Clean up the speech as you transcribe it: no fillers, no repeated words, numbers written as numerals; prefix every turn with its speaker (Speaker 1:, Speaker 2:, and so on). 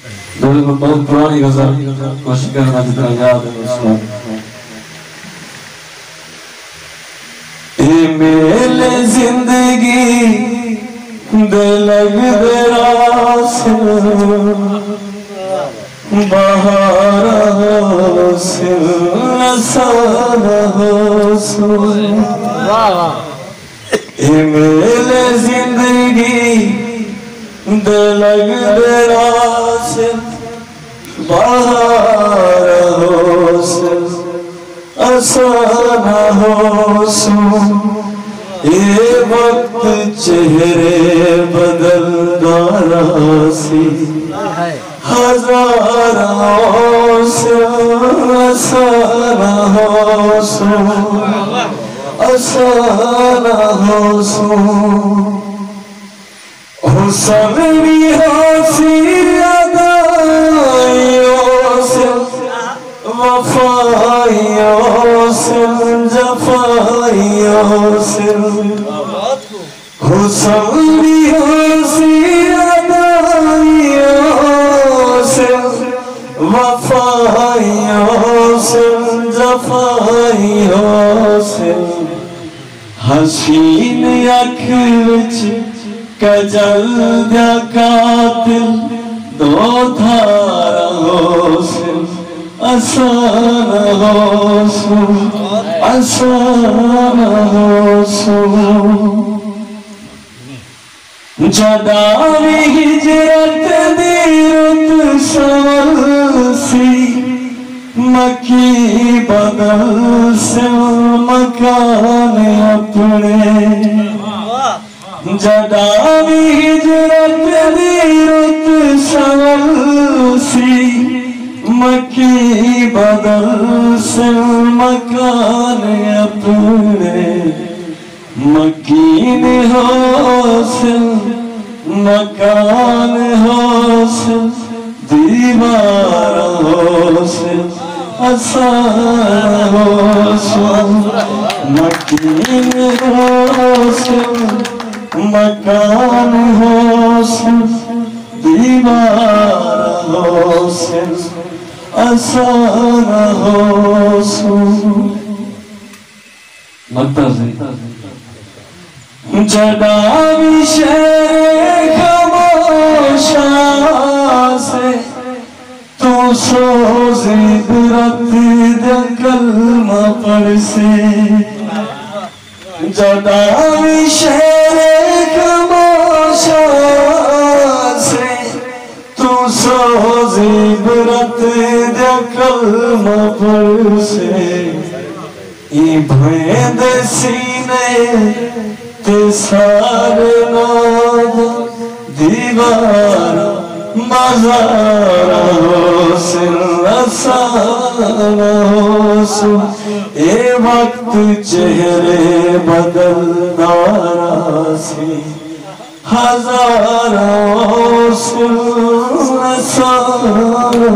Speaker 1: बहुत पुरानी गजल कोशिश करना जितना याद है उसको। मेले जिंदगी दे लग दे रास बहार से मेले जिंदगी दे लग दे रास बहार से असाना हो सो ये वक्त चेहरे बदल दारासी हजारों से असाना हो सो असाना हो सो हुस्न हसी अदाइयों से वफाइयों से जफाइयों से हुस्न हसी अदाइयों से वफाइयों से जफाइयों से हसीन अख कजल दा कातिल दो धारा से असाना हो सो असाना हो सो जदावी हिजरत दी रुत सवसी मकी बदल से मकान अपने जदावी हिजरत दी रुत सवसी मकी बदल से मकान अपने मकीन हासिल मकान हासिल दीवार हासिल असान हासिल मकीन हासिल मकान हासिल दीवार हासिल असान हासिल जदावी शेर खामोशा से तू सोज़ इबरत दे कलमा पढ़ से जदावी शेर खामोशा से तू सोज़ इबरत दे कलमा पढ़ से ये भेद सीने ते सारे नाद दीवार बाजारा से असाना हो ये वक्त चेहरे बदल दारा से हजारों से असाना